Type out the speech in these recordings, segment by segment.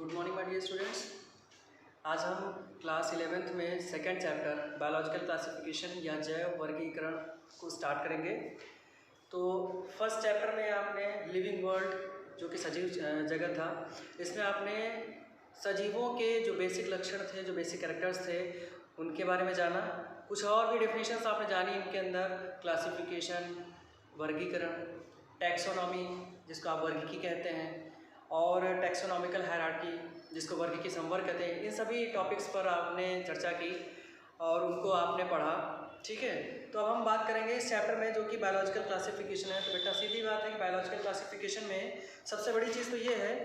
Good morning my dear students. आज हम class 11th में सेकंड चैप्टर बायोलॉजिकल क्लासिफिकेशन या जैव वर्गीकरण को स्टार्ट करेंगे। तो फर्स्ट चैप्टर में आपने लिविंग वर्ल्ड जो कि सजीव जगत था, इसमें आपने सजीवों के जो बेसिक लक्षण थे, जो बेसिक कैरेक्टर्स थे, उनके बारे में जाना। कुछ और भी डेफिनेशंस आपने जानी इनके अंदर, क्लासिफिकेशन, वर्गीकरण, टैक्सोनॉमी जिसको आप वर्गीकी कहते हैं, और टैक्सोनॉमिकल हायरार्की जिसको वर्गीकी संवर्ग कहते हैं। इन सभी टॉपिक्स पर आपने चर्चा की और उनको आपने पढ़ा। ठीक है, तो अब हम बात करेंगे इस चैप्टर में जो कि बायोलॉजिकल क्लासिफिकेशन है। तो बेटा सीधी बात है कि बायोलॉजिकल क्लासिफिकेशन में सबसे बड़ी चीज़ तो ये है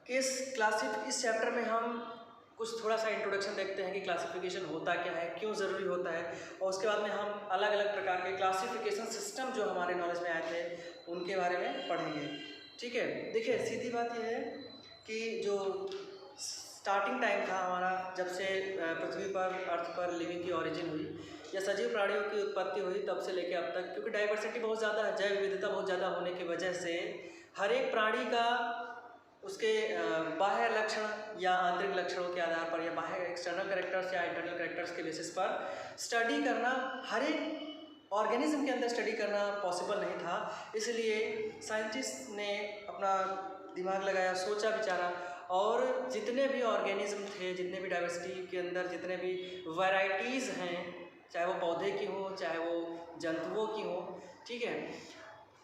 कि इस चैप्टर में हम कुछ थोड़ा सा इंट्रोडक्शन देखते हैं कि क्लासिफिकेशन होता क्या है, क्यों ज़रूरी होता है, और उसके बाद में हम अलग अलग प्रकार के क्लासिफिकेशन सिस्टम जो हमारे नॉलेज में आए थे उनके बारे में पढ़ेंगे। ठीक है, देखिए सीधी बात यह है कि जो स्टार्टिंग टाइम था हमारा, जब से पृथ्वी पर, अर्थ पर लिविंग की ओरिजिन हुई या सजीव प्राणियों की उत्पत्ति हुई, तब से लेकर अब तक, क्योंकि डाइवर्सिटी बहुत ज़्यादा है, जैव विविधता बहुत ज़्यादा होने की वजह से हर एक प्राणी का उसके बाह्य लक्षण या आंतरिक लक्षणों के आधार पर या बाह्य एक्सटर्नल कैरेक्टर्स या इंटरनल कैरेक्टर्स के बेसिस पर स्टडी करना, हर एक ऑर्गेनिज्म के अंदर स्टडी करना पॉसिबल नहीं था। इसलिए साइंटिस्ट ने अपना दिमाग लगाया, सोचा विचारा, और जितने भी ऑर्गेनिज्म थे, जितने भी डाइवर्सिटी के अंदर जितने भी वैरायटीज़ हैं, चाहे वो पौधे की हो, चाहे वो जंतुओं की हो, ठीक है,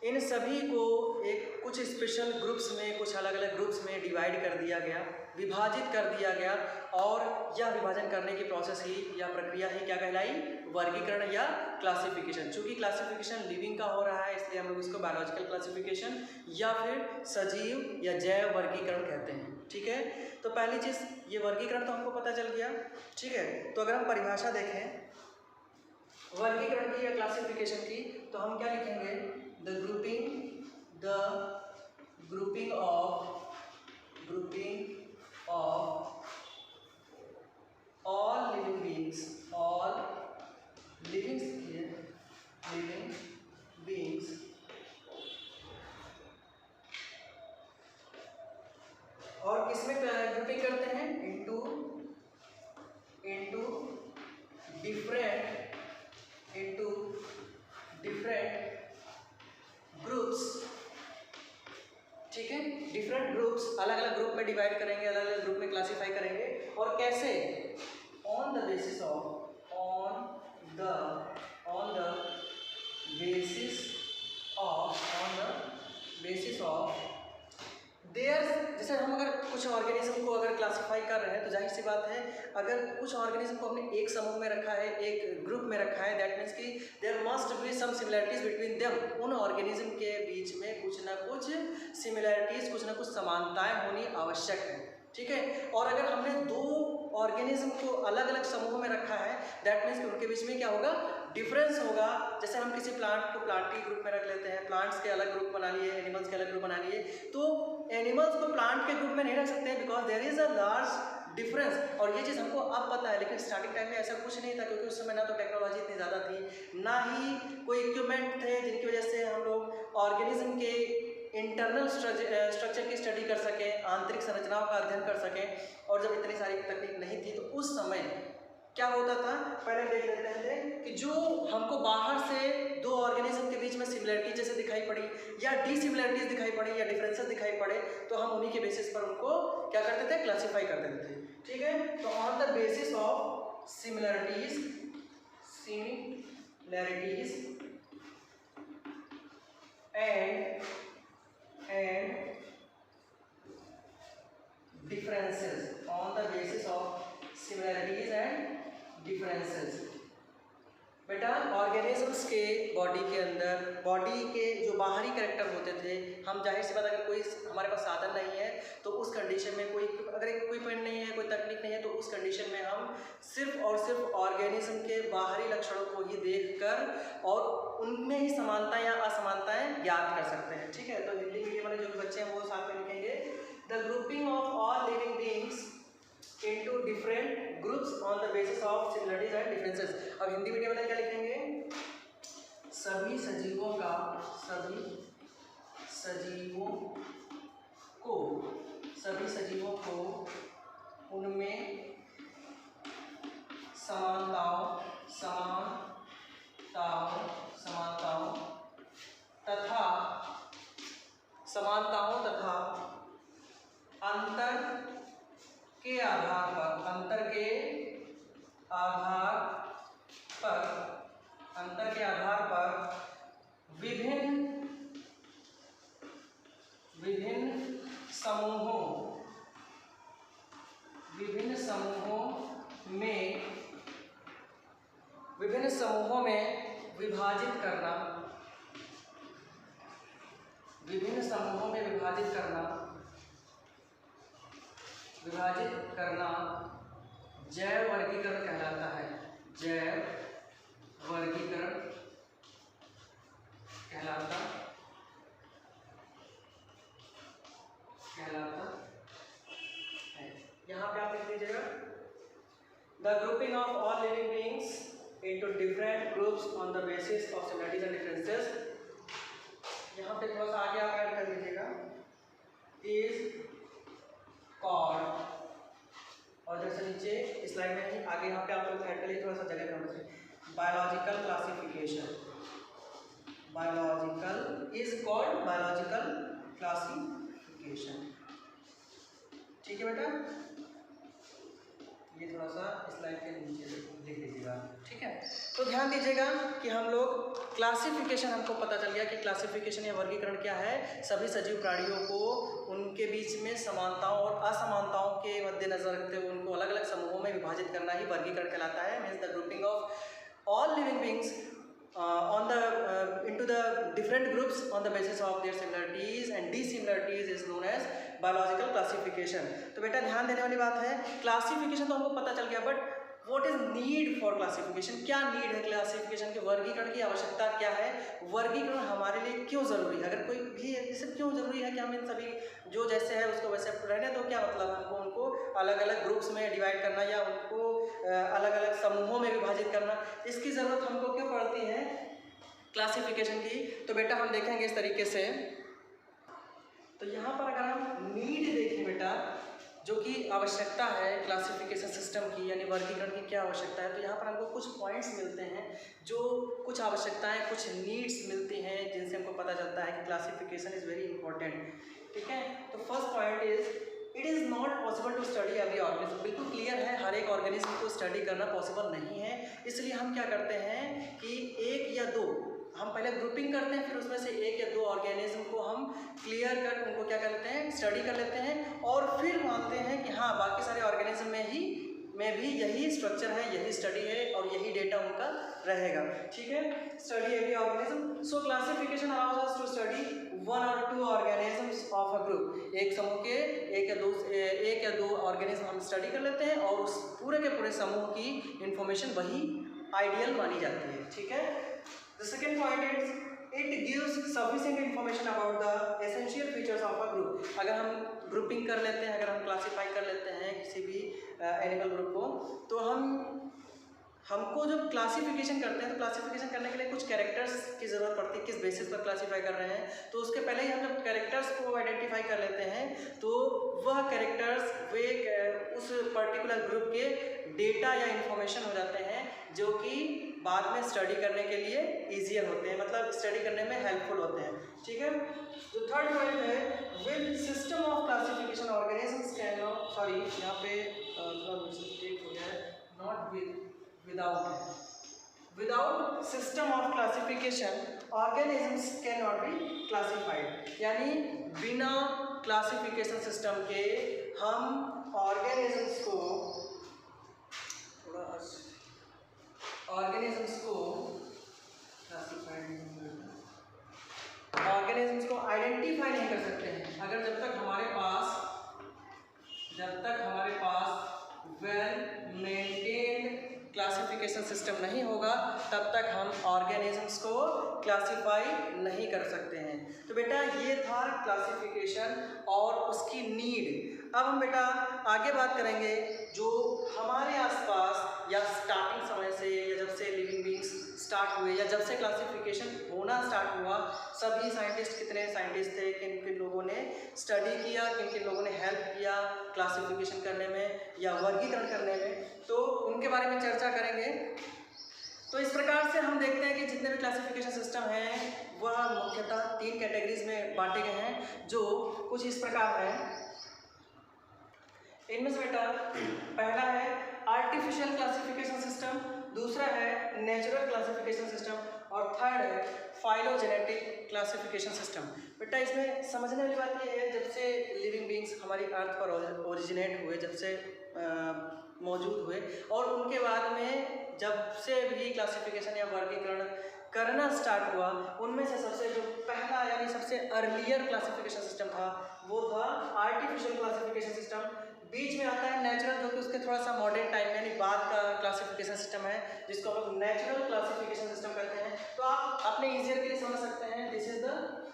इन सभी को एक कुछ स्पेशल ग्रुप्स में, कुछ अलग अलग ग्रुप्स में डिवाइड कर दिया गया, विभाजित कर दिया गया, और यह विभाजन करने की प्रोसेस ही या प्रक्रिया ही क्या कहलाई? वर्गीकरण या क्लासिफिकेशन। चूँकि क्लासिफिकेशन लिविंग का हो रहा है, इसलिए हम लोग इसको बायोलॉजिकल क्लासिफिकेशन या फिर सजीव या जैव वर्गीकरण कहते हैं। ठीक है, तो पहली चीज़ ये वर्गीकरण तो हमको पता चल गया। ठीक है, तो अगर हम परिभाषा देखें वर्गीकरण की या क्लासिफिकेशन की, तो हम क्या लिखेंगे? The grouping of all living beings और किसमें ग्रुपिंग करते हैं? Into different groups. ठीक है, डिफरेंट ग्रुप्स, अलग अलग ग्रुप में डिवाइड करेंगे, अलग अलग ग्रुप में क्लासीफाई करेंगे। और कैसे? On the basis of their. जैसे हम अगर कुछ ऑर्गेनिज्म को अगर क्लासीफाई कर रहे हैं, तो जाहिर सी बात है, अगर कुछ ऑर्गेनिज्म को हमने एक समूह में रखा है, एक ग्रुप में रखा है, दैट मीन्स कि there must be some similarities between them. उन ऑर्गेनिज्म के बीच में कुछ ना कुछ सिमिलरिटीज, कुछ ना कुछ समानताएं होनी आवश्यक है। ठीक है, और अगर हमने दो ऑर्गेनिज्म को अलग अलग समूह में रखा है, दैट मीन्स कि उनके बीच में क्या होगा? डिफरेंस होगा। जैसे हम किसी प्लांट को प्लांट के ग्रुप में रख लेते हैं, प्लांट्स के अलग ग्रुप बना लिए, एनिमल्स के अलग ग्रुप बना लिए, तो एनिमल्स को प्लांट के ग्रुप में नहीं रख सकते because there is a large difference. और ये चीज़ हमको अब पता है, लेकिन स्टार्टिंग टाइम में ऐसा कुछ नहीं था, क्योंकि उस समय ना तो टेक्नोलॉजी इतनी ज़्यादा थी, ना ही कोई इक्विपमेंट थे जिनकी वजह से हम लोग ऑर्गेनिज्म के इंटरनल स्ट्रक्चर की स्टडी कर सकें, आंतरिक संरचनाओं का अध्ययन कर सकें। और जब इतनी सारी तकनीक नहीं थी, तो उस समय क्या होता था? पहले देख लेते थे कि जो हमको बाहर से दो ऑर्गेनिज्म के बीच में सिमिलरिटी जैसे दिखाई पड़ी, या डिसिमिलरिटीज दिखाई पड़ी, या डिफरेंसेस दिखाई पड़े, तो हम उन्हीं के बेसिस पर उनको क्या करते थे? क्लासीफाई कर देते थे। ठीक है, तो on the basis of similarities and differences, on the basis of similarities and differences। बेटा ऑर्गेनिजम्स के बॉडी के अंदर, बॉडी के जो बाहरी कैरेक्टर होते थे, हम जाहिर सी बात, अगर कोई हमारे पास साधन नहीं है, तो उस कंडीशन में कोई अगर इक्विपमेंट नहीं है, कोई तकनीक नहीं है, तो उस कंडीशन में हम सिर्फ और सिर्फ ऑर्गेनिज्म के बाहरी लक्षणों को ही देखकर और उनमें ही समानता या असमानताएं ज्ञात कर सकते हैं। ठीक है, तो हिंदी मीडियम वाले जो बच्चे हैं वो साथ में लिखेंगे the grouping of all living beings into different groups on the basis of similarities and differences। अब हिंदी मीडियम में क्या लिखेंगे? सभी सजीवों समानताओं तथा अंतर के आधार पर विभिन्न समूहों में विभाजित करना जैव वर्गीकरण कहलाता है। जैव वर्गीकरण कहलाता है। यहाँ पे आप लिख दीजिएगा the grouping of all living beings into different groups on the basis of similarities and differences। यहाँ पे थोड़ा सा आगे आप ऐड कर लीजिएगा is called, और जैसे नीचे स्लाइड में ही आगे यहाँ पे आप लोग ऐड कर लीजिए, थोड़ा सा जगह पे biological classification. Biological is called biological classification. ठीक है बेटा, ये थोड़ा सा स्लाइड के नीचे लिख दीजिएगा। ठीक है, तो ध्यान दीजिएगा कि हम लोग क्लासिफिकेशन, हमको पता चल गया कि क्लासिफिकेशन या वर्गीकरण क्या है। सभी सजीव प्राणियों को उनके बीच में समानताओं और असमानताओं के मद्देनजर रखते हुए उनको अलग अलग समूहों में विभाजित करना ही वर्गीकरण कहलाता है। Means the grouping of all living beings into the different groups on the basis of their similarities and dissimilarities is known as biological classification। तो बेटा ध्यान देने वाली बात है, क्लासिफिकेशन तो हमको पता चल गया, but what is need for classification, क्या नीड है क्लासिफिकेशन के, वर्गीकरण की आवश्यकता क्या है, वर्गीकरण हमारे लिए क्यों जरूरी है। अगर कोई भी जैसे क्यों जरूरी है कि हम इन सभी जो जैसे है उसको वैसे रहने दो, क्या मतलब हमको उनको अलग अलग ग्रुप्स में डिवाइड करना या उनको अलग अलग समूहों में विभाजित करना, इसकी ज़रूरत हमको क्यों पड़ती है क्लासिफिकेशन की। तो बेटा हम देखेंगे इस तरीके से। तो यहाँ पर अगर हम नीड देखें बेटा, जो कि आवश्यकता है क्लासिफिकेशन सिस्टम की, यानी वर्गीकरण की क्या आवश्यकता है, तो यहाँ पर हमको कुछ पॉइंट्स मिलते हैं, जो कुछ आवश्यकताएं, कुछ नीड्स मिलती हैं, जिनसे हमको पता चलता है कि क्लासिफिकेशन इज़ वेरी इंपॉर्टेंट। ठीक है, तो first point is it is not possible to study every organism. बिल्कुल क्लियर है, हर एक ऑर्गेनिज्म को स्टडी करना पॉसिबल नहीं है। इसलिए हम क्या करते हैं कि एक या दो, हम पहले ग्रुपिंग करते हैं, फिर उसमें से एक या दो ऑर्गेनिज्म को हम क्लियर कर उनको क्या कर लेते हैं, स्टडी कर लेते हैं, और फिर मानते हैं कि हाँ बाकी सारे ऑर्गेनिज्म में भी यही स्ट्रक्चर है, यही स्टडी है और यही डेटा उनका रहेगा। ठीक है, study every organism. So classification allows us to study one और two organisms of a group. एक समूह के एक या दो ऑर्गेनिज्म हम स्टडी कर लेते हैं और उस पूरे के पूरे समूह की इंफॉर्मेशन वही आइडियल मानी जाती है। ठीक है, the second point is it gives sufficient information about the essential features of a group। अगर हम ग्रुपिंग कर लेते हैं, अगर हम क्लासीफाई कर लेते हैं किसी भी एनिमल ग्रुप को, तो हमको जब क्लासिफिकेशन करते हैं तो क्लासिफिकेशन करने के लिए कुछ कैरेक्टर्स की ज़रूरत पड़ती है, किस बेसिस पर क्लासीफाई कर रहे हैं। तो उसके पहले ही हम जब कैरेक्टर्स को आइडेंटिफाई कर लेते हैं, तो वह कैरेक्टर्स वे उस पर्टिकुलर ग्रुप के डेटा या इंफॉर्मेशन हो जाते हैं, जो कि बाद में स्टडी करने के लिए ईजियर होते हैं, मतलब स्टडी करने में हेल्पफुल होते हैं। ठीक है, जो थर्ड पॉइंट है with system of classification organisms can not, sorry यहाँ पे थोड़ा मिस्टेक हो गया है, not without system of classification organisms can not be classified. यानी बिना क्लासिफिकेशन सिस्टम के हम ऑर्गेनिजम्स को आइडेंटिफाई नहीं कर सकते हैं। अगर जब तक हमारे पास वेल मेंटेन्ड क्लासिफिकेशन सिस्टम नहीं होगा, तब तक हम ऑर्गेनिजम्स को क्लासिफाई नहीं कर सकते हैं। तो बेटा ये था क्लासिफिकेशन और उसकी नीड। अब हम बेटा आगे बात करेंगे जो हमारे आसपास या स्टार्टिंग समय से, या जब से लिविंग बीइंग्स स्टार्ट हुए या जब से क्लासिफिकेशन होना स्टार्ट हुआ, सभी साइंटिस्ट, कितने साइंटिस्ट थे, किन किन लोगों ने स्टडी किया, किन किन लोगों ने हेल्प किया क्लासिफिकेशन करने में या वर्गीकरण करने में, तो उनके बारे में चर्चा करेंगे। तो इस प्रकार से हम देखते हैं कि जितने भी क्लासिफिकेशन सिस्टम हैं वह मुख्यतः 3 कैटेगरीज में बांटे गए हैं, जो कुछ इस प्रकार हैं। इनमें से बेटा पहला है आर्टिफिशियल क्लासिफिकेशन सिस्टम, दूसरा है नेचुरल क्लासिफिकेशन सिस्टम और थर्ड है फाइलोजेनेटिक क्लासिफिकेशन सिस्टम। बेटा इसमें समझने वाली बात यह है, जब से लिविंग बींग्स हमारी अर्थ पर ओरिजिनेट हुए, जब से मौजूद हुए और उनके बाद में जब से भी क्लासिफिकेशन या वर्गीकरण करना स्टार्ट हुआ, उनमें से सबसे जो पहला यानी सबसे अर्लियर क्लासिफिकेशन सिस्टम था वो था आर्टिफिशियल क्लासिफिकेशन सिस्टम। बीच में आता है नेचुरल, जो कि उसके थोड़ा सा मॉडर्न टाइम यानी बाद का क्लासिफिकेशन सिस्टम है, जिसको हम लोग नेचुरल क्लासिफिकेशन सिस्टम कहते हैं। तो आप अपने ईजियर के लिए समझ सकते हैं, this is the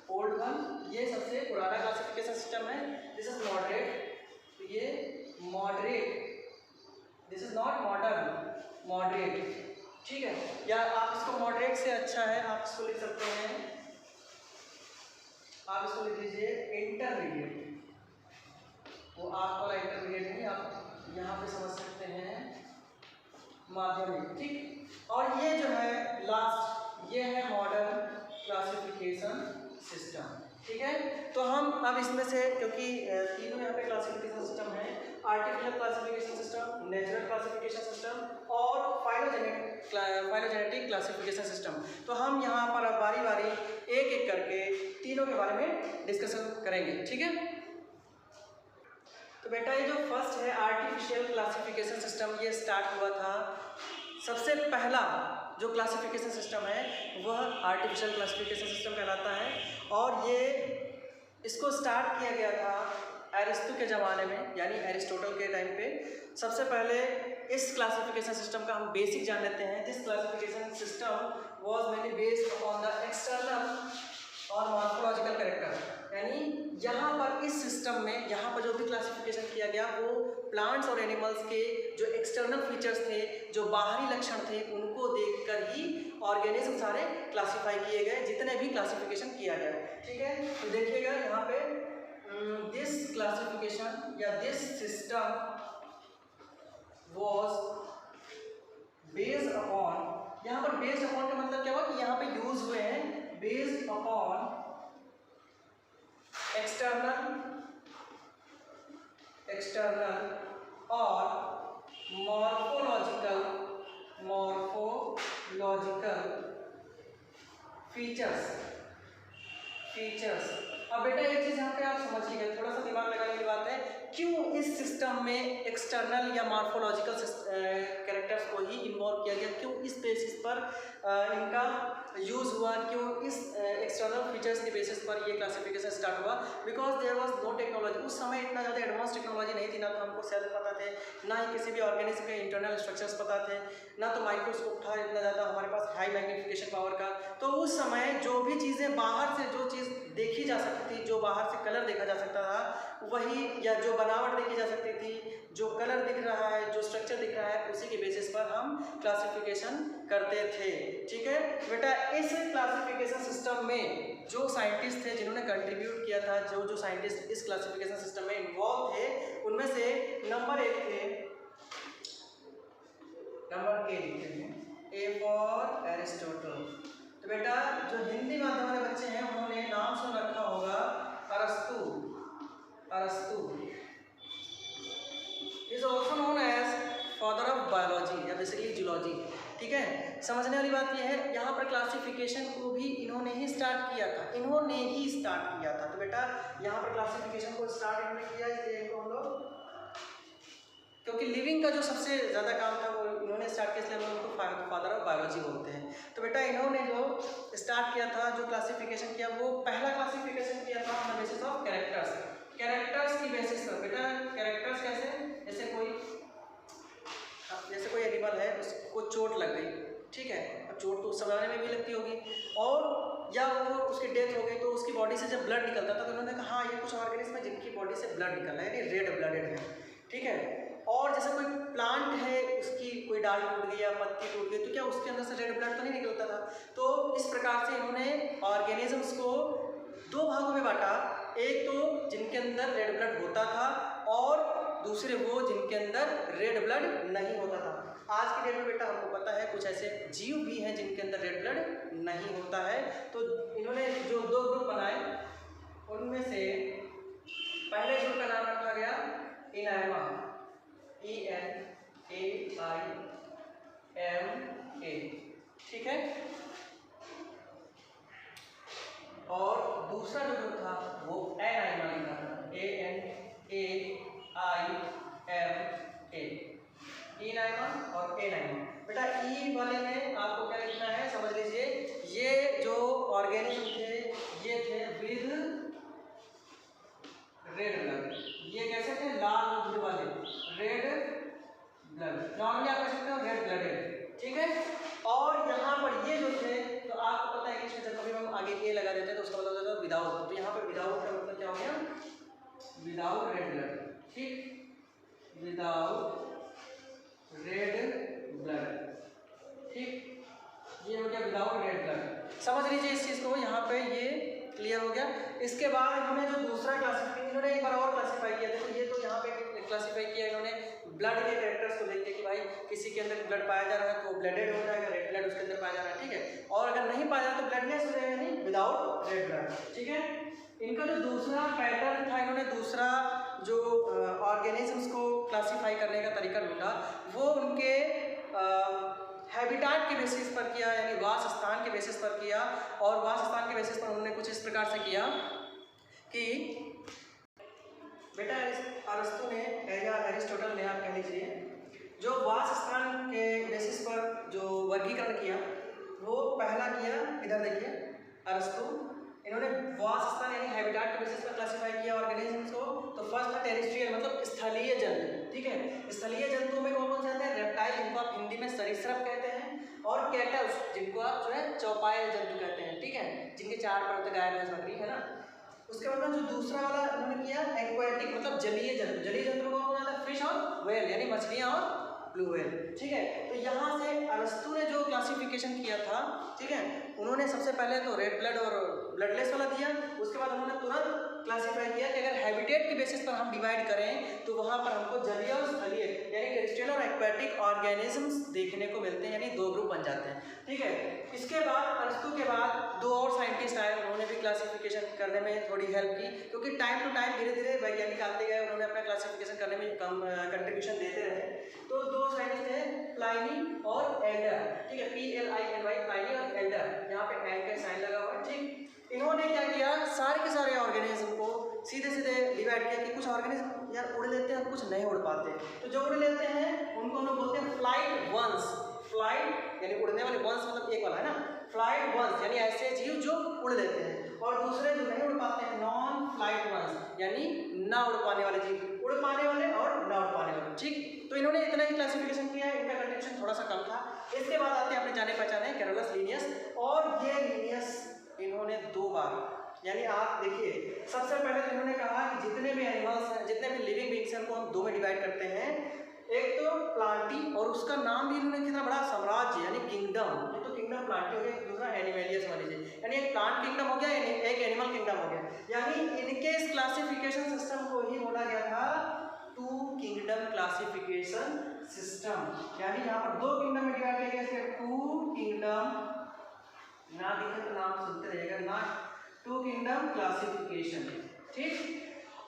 old one, ये सबसे पुराना क्लासिफिकेशन सिस्टम है। दिस इज मॉडरेट, तो ये moderate, this is not modern, moderate, ठीक है। या आप इसको मॉडरेट से अच्छा है आप इसको लिख सकते हैं, आप इसको लिख लीजिए इंटरमीडिएट। वो आप वाला इंटरमीडिएट नहीं, आप यहाँ पे समझ सकते हैं माध्यमिक, ठीक। और ये जो है लास्ट, ये है मॉडर्न क्लासिफिकेशन सिस्टम, ठीक है। तो हम अब इसमें से, क्योंकि तीनों यहाँ पे क्लासिफिकेशन सिस्टम है, artificial classification system, natural classification system और फाइलोजेनेटिक क्लासिफिकेशन सिस्टम, तो हम यहाँ पर अब बारी बारी एक एक करके तीनों के बारे में डिस्कशन करेंगे, ठीक है। तो बेटा ये जो फर्स्ट है आर्टिफिशियल क्लासिफिकेशन सिस्टम, ये स्टार्ट हुआ था, सबसे पहला जो क्लासिफिकेशन सिस्टम है वह आर्टिफिशियल क्लासिफिकेशन सिस्टम कहलाता है। और ये इसको स्टार्ट किया गया था एरिस्टो के ज़माने में, यानी एरिस्टोटल के टाइम पे। सबसे पहले इस क्लासिफिकेशन सिस्टम का हम बेसिक जान लेते हैं। This classification system was mainly based on the external और मॉर्फोलॉजिकल कैरेक्टर, यानी यहाँ पर इस सिस्टम में यहाँ पर जो भी क्लासिफिकेशन किया गया वो प्लांट्स और एनिमल्स के जो एक्सटर्नल फीचर्स थे, जो बाहरी लक्षण थे, उनको देखकर ही ऑर्गेनिज्म सारे क्लासिफाई किए गए, जितने भी क्लासिफिकेशन किया गया, ठीक है। तो देखिएगा यहाँ पे दिस क्लासिफिकेशन या this system was based upon, यहाँ पर बेस्ड अपॉन का मतलब क्या हुआ कि यहाँ पे यूज हुए हैं बेस्ड अपॉन एक्सटर्नल और मॉर्फोलॉजिकल फीचर्स। अब बेटा एक चीज यहाँ पे आप समझिएगा, थोड़ा सा दिमाग लगाने की बात है, क्यों इस सिस्टम में एक्सटर्नल या मॉर्फोलॉजिकल कैरेक्टर्स को ही इन्वॉल्व किया गया, क्यों इस बेसिस पर इनका यूज हुआ, क्यों इस एक्सटर्नल फीचर्स के बेसिस पर ये क्लासिफिकेशन स्टार्ट हुआ। Because there was no technology, उस समय इतना ज़्यादा एडवांस टेक्नोलॉजी नहीं थी, ना तो हमको सेल पता थे, ना ही किसी भी ऑर्गेनिज्म के इंटरनल स्ट्रक्चर्स पता थे, ना तो माइक्रोस्कोप था इतना ज़्यादा हमारे पास हाई मैग्नीफिकेशन पावर का। तो उस समय जो भी चीज़ें बाहर से, जो चीज़ देखी जा सकती थी, जो बाहर से कलर देखा जा सकता था वही, या जो बनावट देखी जा सकती थी, जो कलर दिख रहा है, जो स्ट्रक्चर दिख रहा है, उसी के बेसिस पर हम क्लासिफिकेशन करते थे, ठीक है बेटा। इस क्लासिफिकेशन सिस्टम में जो साइंटिस्ट थे जिन्होंने कंट्रीब्यूट किया था, जो साइंटिस्ट इस क्लासिफिकेशन सिस्टम में इन्वॉल्व थे, उनमें से नंबर 1 थे, नंबर ए लिखते हैं, ए फॉर एरिस्टोटल। तो बेटा जो हिंदी माध्यम वाले बच्चे हैं उन्होंने नाम सुन रखा होगा अरस्तु is also known as father of biology या बेसिकली जूलॉजी, ठीक है। समझने वाली बात यह है, यहाँ पर क्लासिफिकेशन को भी इन्होंने ही स्टार्ट किया था, तो बेटा यहाँ पर क्लासिफिकेशन को स्टार्ट इन्होंने किया, इसलिए इनको हम लोग, क्योंकि लिविंग का जो सबसे ज़्यादा काम था वो इन्होंने स्टार्ट किया, इसलिए हम उनको फादर ऑफ बायोलॉजी बोलते हैं। तो बेटा इन्होंने जो स्टार्ट किया था, जो क्लासिफिकेशन किया, वो पहला क्लासिफिकेशन किया था on the basis of characters की बेसिस पर। बेटा कैरेक्टर्स कैसे, जैसे कोई एनिमल है, उसको चोट लग गई, ठीक है, अब चोट तो उस समय में भी लगती होगी, और या वो उसकी डेथ हो गई तो उसकी बॉडी से जब ब्लड निकलता था तो उन्होंने कहा हाँ ये कुछ ऑर्गेनिज्म है जिनकी बॉडी से ब्लड निकल रहा है, यानी रेड ब्लडेड है, ठीक है। और जैसे कोई प्लांट है, उसकी कोई डाल टूट गई या पत्ती टूट गई, तो क्या उसके अंदर से रेड ब्लड तो नहीं निकलता था। तो इस प्रकार से इन्होंने ऑर्गेनिजम्स को 2 भागों में बांटा, एक तो जिनके अंदर रेड ब्लड होता था और दूसरे वो जिनके अंदर रेड ब्लड नहीं होता था। आज की डेट में बेटा हमको पता है कुछ ऐसे जीव भी हैं जिनके अंदर रेड ब्लड नहीं होता है। तो इन्होंने जो 2 ग्रुप बनाए उनमें से पहले ग्रुप का नाम रखा गया इनाइमा, ENAIMA, ठीक है। और दूसरा जो ग्रुप था वो एनाइमा लिखा था, ANAIMA, इनाइमा और एनाइमा। बेटा ई वाले में आपको क्या लिखना है समझ लीजिए, ये जो ऑर्गेनिज्म थे ये थे विद रेड ब्लड, ये कैसे थे लाल दूध वाले रेड ब्लड, नॉर्मली आप कह सकते हो रेड ब्लडेड, ठीक है। और यहाँ पर ये जो थे तो आपको पता है कि इसमें जब कभी हम आगे ए लगा देते हैं तो उसका मतलब होता है विदाउट, तो यहाँ पर विदाउट का मतलब क्या हो गया विदाउट रेड ब्लड, ठीक, विदाउट रेड ब्लड, ठीक, ये हो गया विदाउट रेड ब्लड। समझ लीजिए इस चीज़ को, यहाँ पे ये क्लियर हो गया। इसके बाद इन्होंने जो दूसरा क्लासिफाई, इन्होंने एक बार और क्लासिफाई किया, देखो ये तो यहाँ पे क्लासिफाई किया इन्होंने ब्लड के कैरेक्टर्स को देख के कि भाई किसी के अंदर ब्लड पाया जा रहा है तो ब्लडेड हो जाएगा, रेड ब्लड उसके अंदर पाया जा रहा है, ठीक है। और अगर नहीं पाया जाए तो ब्लडलेस हो जाएगा, यानी विदाउट रेड ब्लड, ठीक है। इनका जो दूसरा पैटर्न था, इन्होंने दूसरा जो ऑर्गेनिजम्स को क्लासीफाई करने का तरीका ढूंढा वो उनके हैबिटाट के बेसिस पर किया, यानी वास स्थान के बेसिस पर किया। और वास स्थान के बेसिस पर उन्होंने कुछ इस प्रकार से किया कि बेटा अरस्तु ने या एरिस्टोटल ने आप कह लीजिए जो वास स्थान के बेसिस पर जो वर्गीकरण किया वो पहला किया, इधर देखिए अरस्तु, इन्होंने वास स्थान यानी हैबिटाट के बेसिस पर क्लासिफाई किया ऑर्गेनिजम्स को। तो फर्स्ट था टेरेस्ट्रियल मतलब स्थलीय जंतु, ठीक है। स्थलीय जंतुओं में कौन कौन से आते हैं, रेप्टाइल जिनको आप हिंदी में सरीसृप कहते हैं, और कैटल्स जिनको आप जो है चौपायल जंतु कहते हैं, ठीक है, जिनके 4 पैर होते, गाय भैंस बकरी, है ना। उसके बाद जो दूसरा वाला उन्होंने किया एक्वाटिक मतलब जलीय जंतु, जलीय जंतु में कौन आता है फिश और व्हेल यानी मछलियाँ और ब्लू व्हेल, ठीक है। तो यहाँ से अरस्तु ने जो क्लासिफिकेशन किया था, ठीक है, उन्होंने सबसे पहले तो रेड ब्लड और ब्लडलेस वाला दिया। उसके बाद उन्होंने तुरंत क्लासिफाई किया कि अगर हैबिटेट के बेसिस पर हम डिवाइड करें तो वहाँ पर हमको जलीय और स्थलीय यानी टेरेस्ट्रियल और एक्वाटिक ऑर्गेनिजम्स देखने को मिलते हैं, यानी 2 ग्रुप बन जाते हैं, ठीक है। इसके बाद अरस्तु के बाद 2 और साइंटिस्ट आए, उन्होंने भी क्लासिफिकेशन करने में थोड़ी हेल्प की, क्योंकि टाइम टू टाइम धीरे धीरे वैज्ञानिक आते गए, उन्होंने अपना क्लासिफिकेशन करने में कंट्रीब्यूशन देते रहे। तो 2 साइंटिस्ट थे प्लाइनी और एल्डर, ठीक है, PLINY प्लाइनी और एल्डर, यहाँ पे एंड का साइन लगा हुआ है, ठीक। इन्होंने क्या किया, सारे के सारे ऑर्गेनिज्म को सीधे सीधे डिवाइड किया कि कुछ ऑर्गेनिज्म यार उड़ लेते हैं, कुछ नहीं उड़ पाते। तो जो उड़ लेते हैं उनको हम लोग बोलते हैं फ्लाइट वंस, फ्लाइट यानी उड़ने वाले, वंस मतलब एक वाला है ना, फ्लाइट वंस यानी ऐसे जीव जो उड़ लेते हैं, और दूसरे जो नहीं उड़ पाते हैं नॉन फ्लाइट वंस यानी ना उड़ पाने वाले जीव, उड़ पाने वाले और ना उड़ पाने वाले, ठीक। तो इन्होंने इतना ही क्लासिफिकेशन किया है, इनका कंट्रीब्यूशन थोड़ा सा कम था। इसके बाद आते हैं अपने जाने पहचाने कैरोलस लीनियस, और ये लीनियस इन्होंने 2 बार, यानी आप देखिए सबसे पहले तो इन्होंने कहा कि जितने भी एनिमल्स हैं, जितने भी लिविंग बींग्स हैं, उनको हम 2 में डिवाइड करते हैं। एक तो प्लांटी, और उसका नाम भी इन्होंने कितना बड़ा साम्राज्य यानी किंगडम, ये तो किंगडम प्लांटी हो गया, दूसरा एनिमेलिया समझ लीजिए, यानी एक प्लांट किंगडम हो गया, एक एनिमल किंगडम हो गया। यानी इनके इस क्लासिफिकेशन सिस्टम को ही बोला गया था 2 किंगडम क्लासिफिकेशन सिस्टम, यानी यहाँ पर 2 किंगडम में डिवाइड किया गया, 2 किंगडम, ना दिखे तो नाम सुनते रहेगा ना, 2 किंगडम क्लासिफिकेशन, ठीक।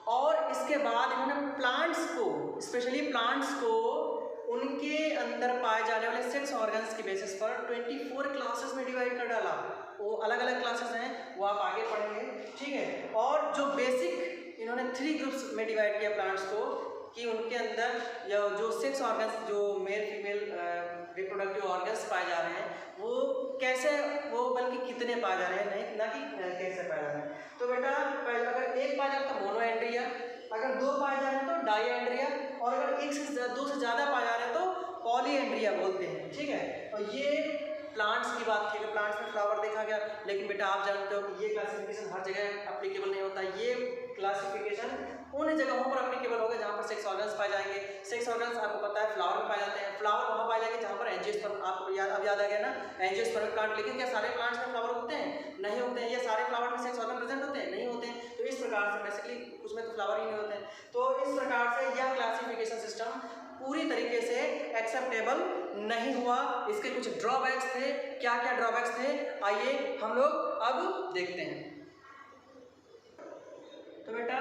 और इसके बाद इन्होंने प्लांट्स को, स्पेशली प्लांट्स को उनके अंदर पाए जाने वाले सेक्स ऑर्गन्स के बेसिस पर 24 क्लासेस में डिवाइड कर डाला। वो अलग अलग क्लासेस हैं, वो आप आगे पढ़ेंगे, ठीक है। और जो बेसिक इन्होंने 3 ग्रुप्स में डिवाइड किया प्लांट्स को कि उनके अंदर जो सेक्स ऑर्गन्स, जो मेल फीमेल रिप्रोडक्टिव ऑर्गन्स पाए जा रहे हैं वो कैसे, वो बल्कि कितने पाए जा रहे हैं, नहीं ना कि कैसे पाए जा रहे हैं। तो बेटा अगर 1 पाया जा रहा है तो मोनोएंड्रिया, अगर 2 पाए जा रहे हैं तो डाईएंड्रिया, और अगर 1 से 2 से ज़्यादा पाए जा रहे हैं तो पॉलीएंड्रिया बोलते हैं, ठीक है। और ये प्लांट्स की बात की, प्लांट्स में फ्लावर देखा गया, लेकिन बेटा आप जानते हो कि ये क्लासिफिकेशन हर जगह एप्लीकेबल नहीं होता। ये क्लासिफिकेशन उन जगहों पर एप्लीकेबल होगा जहाँ पर सेक्स ऑर्गन्स पाए जाएंगे। सेक्स ऑर्गन्स आपको पता है फ्लावर में पाए जाते हैं, फ्लावर वहाँ पाए जाएंगे जहाँ पर एंजियोस्पर्म, आपको अब याद आ गया ना, एंजियोस्पर्मिक प्लांट। लेकिन क्या सारे प्लांट्स में फ्लावर होते हैं? नहीं होते हैं। या सारे फ्लावर में सेक्स ऑर्गन प्रेजेंट होते हैं? नहीं होते हैं। तो इस प्रकार से बेसिकली उसमें तो फ्लावर ही नहीं होते हैं। तो इस प्रकार से यह क्लासिफिकेशन सिस्टम पूरी तरीके से एक्सेप्टेबल नहीं हुआ, इसके कुछ ड्रॉबैक्स थे। क्या क्या ड्रॉबैक्स थे आइए हम लोग अब देखते हैं। तो बेटा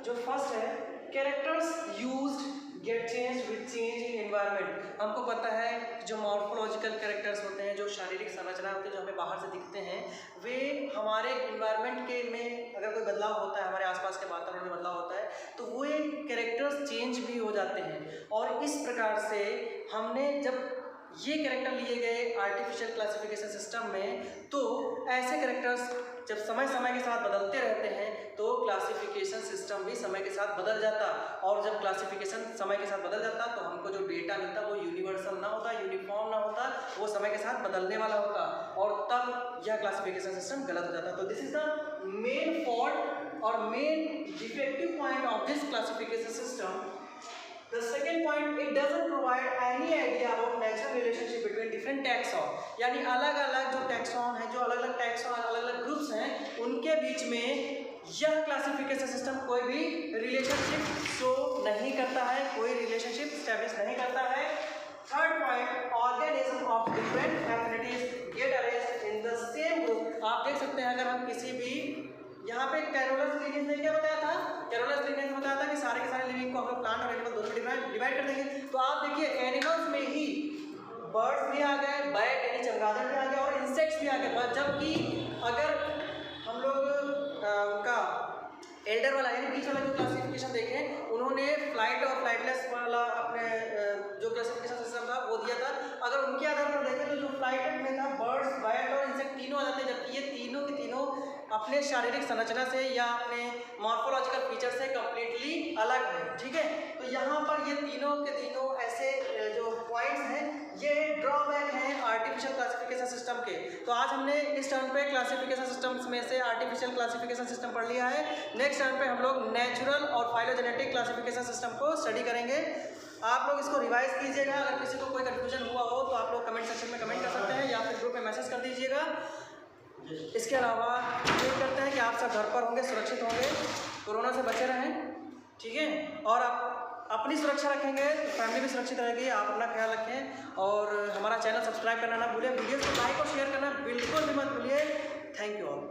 जो फर्स्ट है, characters used get change with change in environment. हमको पता है कि जो मॉर्फोलॉजिकल कैरेक्टर्स होते हैं, जो शारीरिक संरचना होती है, जो हमें बाहर से दिखते हैं, वे हमारे एनवायरनमेंट के में अगर कोई बदलाव होता है, हमारे आसपास के वातावरण में बदलाव होता है, तो वो कैरेक्टर्स चेंज भी हो जाते हैं। और इस प्रकार से हमने जब ये कैरेक्टर लिए गए आर्टिफिशियल क्लासिफिकेशन सिस्टम में, तो ऐसे कैरेक्टर्स जब समय समय के साथ बदलते रहते हैं तो क्लासिफिकेशन सिस्टम भी समय के साथ बदल जाता। और जब क्लासिफिकेशन समय के साथ बदल जाता तो हमको जो डेटा मिलता वो यूनिवर्सल ना होता, यूनिफॉर्म ना होता, वो समय के साथ बदलने वाला होता, और तब यह क्लासिफिकेशन सिस्टम गलत हो जाता। तो this is the main fault और main defective point of this classification system. The second point, it doesn't provide any idea about natural relationship between different taxon। यानी अलग अलग जो टैक्सॉन है, जो अलग अलग टैक्सॉन, अलग अलग ग्रुप्स हैं, उनके बीच में यह क्लासिफिकेशन सिस्टम कोई भी रिलेशनशिप शो नहीं करता है, कोई रिलेशनशिप स्टैब्लिश नहीं करता है। Third point, organism of different affinities get arranged in the same group. आप देख सकते हैं, अगर हम किसी भी यहाँ पे कैरोलस लिनेज ने क्या बताया था, कैरोलस लिनेज ने बताया था कि सारे के सारे लिविंग को हम लोग प्लांट और एनिमल दोनों में डिवाइड कर देंगे। तो आप देखिए एनिमल्स में ही बर्ड्स भी आ गए, बैट यानी चमगादड़ भी आ गए, और इंसेक्ट्स भी आ गए। जबकि अगर हम लोग उनका एल्डर वाला यानी बीच वाला जो क्लासिफिकेशन देखें, उन्होंने फ्लाइट और फ्लाइटलेस वाला अपने जो क्लासिफिकेशन सिस्टम था वो दिया था। अगर उनके आधार पर देखें तो जो फ्लाइटेड में था बर्ड्स, बैट और इंसेक्ट तीनों आ जाते हैं, जबकि ये तीनों के तीनों अपने शारीरिक संरचना से या अपने मॉर्फोलॉजिकल फीचर से कम्प्लीटली अलग है। ठीक है, तो यहाँ पर ये तीनों के तीनों ऐसे जो पॉइंट्स हैं, ये ड्रॉबैक हैं आर्टिफिशियल क्लासिफिकेशन सिस्टम के। तो आज हमने इस टर्म पे क्लासिफिकेशन सिस्टम्स में से आर्टिफिशियल क्लासिफिकेशन सिस्टम पढ़ लिया है। नेक्स्ट टर्म पे हम लोग नेचुरल और फाइलोजेनेटिक क्लासिफिकेशन सिस्टम को स्टडी करेंगे। आप लोग इसको रिवाइज कीजिएगा। अगर किसी को कोई कन्फ्यूजन हुआ हो तो आप लोग कमेंट सेक्शन में कमेंट कर सकते हैं या फिर ग्रुप में मैसेज कर दीजिएगा। इसके अलावा उम्मीद करते हैं कि आप सब घर पर होंगे, सुरक्षित होंगे, कोरोना से बचे रहें। ठीक है, और आप अपनी सुरक्षा रखेंगे तो फैमिली भी सुरक्षित रहेगी। आप अपना ख्याल रखें और हमारा चैनल सब्सक्राइब करना ना भूलें। वीडियो को लाइक और शेयर करना बिल्कुल भी मत भूलिए। Thank you all.